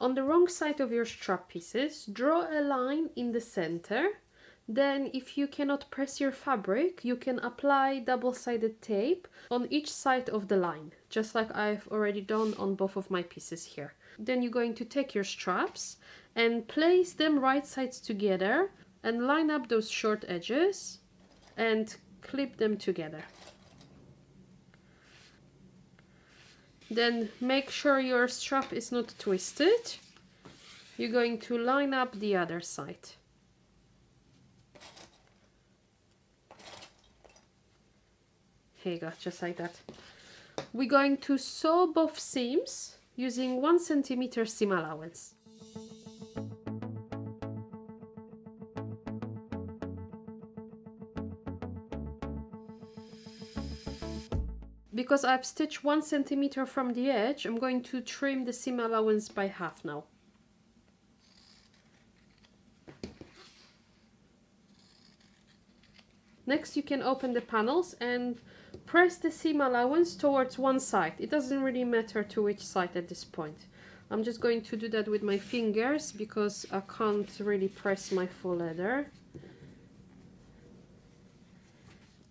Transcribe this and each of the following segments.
On the wrong side of your strap pieces, draw a line in the center. Then if you cannot press your fabric, you can apply double-sided tape on each side of the line, just like I've already done on both of my pieces here. Then you're going to take your straps and place them right sides together and line up those short edges and clip them together. Then make sure your strap is not twisted. You're going to line up the other side. Here you go, just like that. We're going to sew both seams using 1 centimeter seam allowance. Because I've stitched 1 centimeter from the edge, I'm going to trim the seam allowance by half now. Next, you can open the panels and press the seam allowance towards one side. It doesn't really matter to which side at this point. I'm just going to do that with my fingers because I can't really press my faux leather.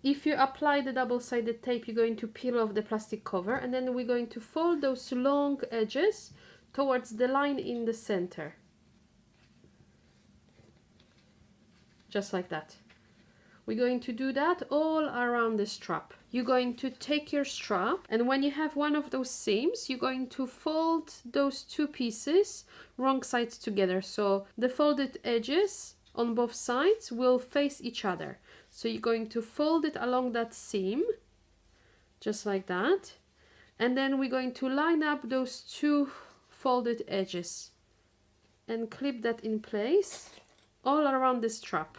If you apply the double-sided tape, you're going to peel off the plastic cover, and then we're going to fold those long edges towards the line in the center. Just like that. We're going to do that all around the strap. You're going to take your strap, and when you have one of those seams, you're going to fold those two pieces wrong sides together. So the folded edges on both sides will face each other. So you're going to fold it along that seam, just like that. And then we're going to line up those two folded edges and clip that in place all around the strap.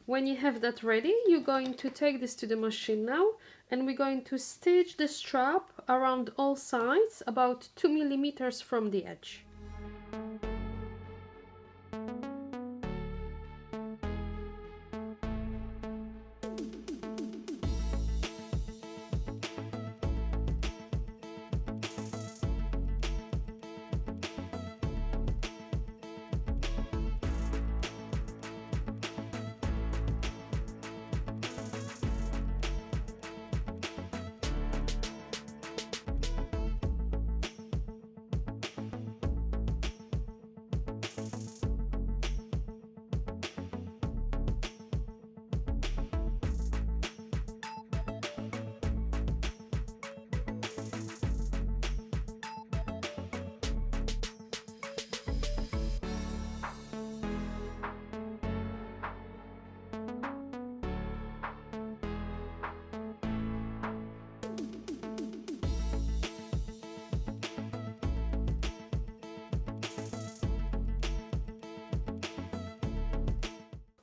When you have that ready, you're going to take this to the machine now, and we're going to stitch the strap around all sides about 2 millimeters from the edge.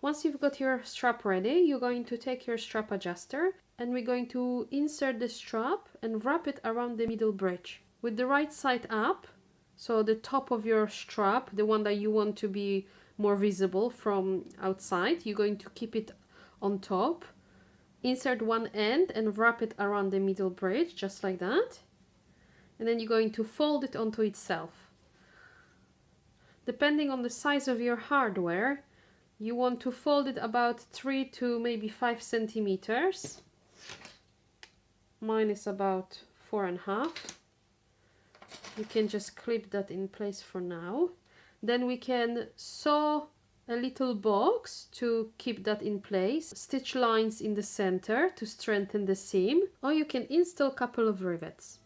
Once you've got your strap ready, you're going to take your strap adjuster and we're going to insert the strap and wrap it around the middle bridge. With the right side up, so the top of your strap, the one that you want to be more visible from outside, you're going to keep it on top. Insert one end and wrap it around the middle bridge, just like that. And then you're going to fold it onto itself. Depending on the size of your hardware, you want to fold it about 3 to maybe 5 centimeters. Mine is about 4.5. You can just clip that in place for now. Then we can sew a little box to keep that in place. Stitch lines in the center to strengthen the seam, or you can install a couple of rivets.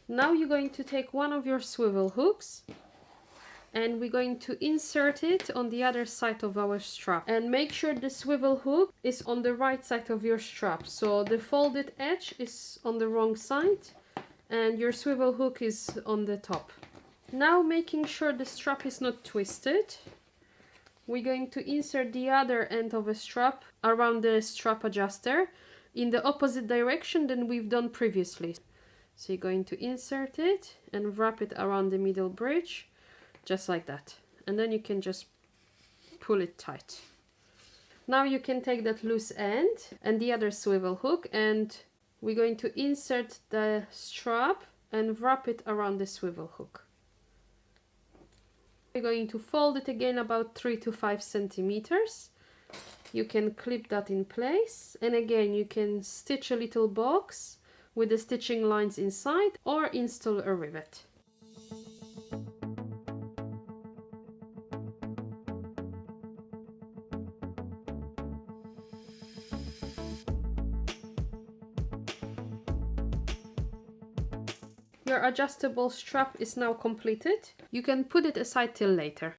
Now you're going to take one of your swivel hooks and we're going to insert it on the other side of our strap. And make sure the swivel hook is on the right side of your strap. So the folded edge is on the wrong side and your swivel hook is on the top. Now, making sure the strap is not twisted, we're going to insert the other end of a strap around the strap adjuster in the opposite direction than we've done previously. So you're going to insert it and wrap it around the middle bridge, just like that. And then you can just pull it tight. Now you can take that loose end and the other swivel hook, and we're going to insert the strap and wrap it around the swivel hook. We're going to fold it again about 3 to 5 centimeters. You can clip that in place, and again you can stitch a little box with the stitching lines inside or install a rivet. Your adjustable strap is now completed. You can put it aside till later.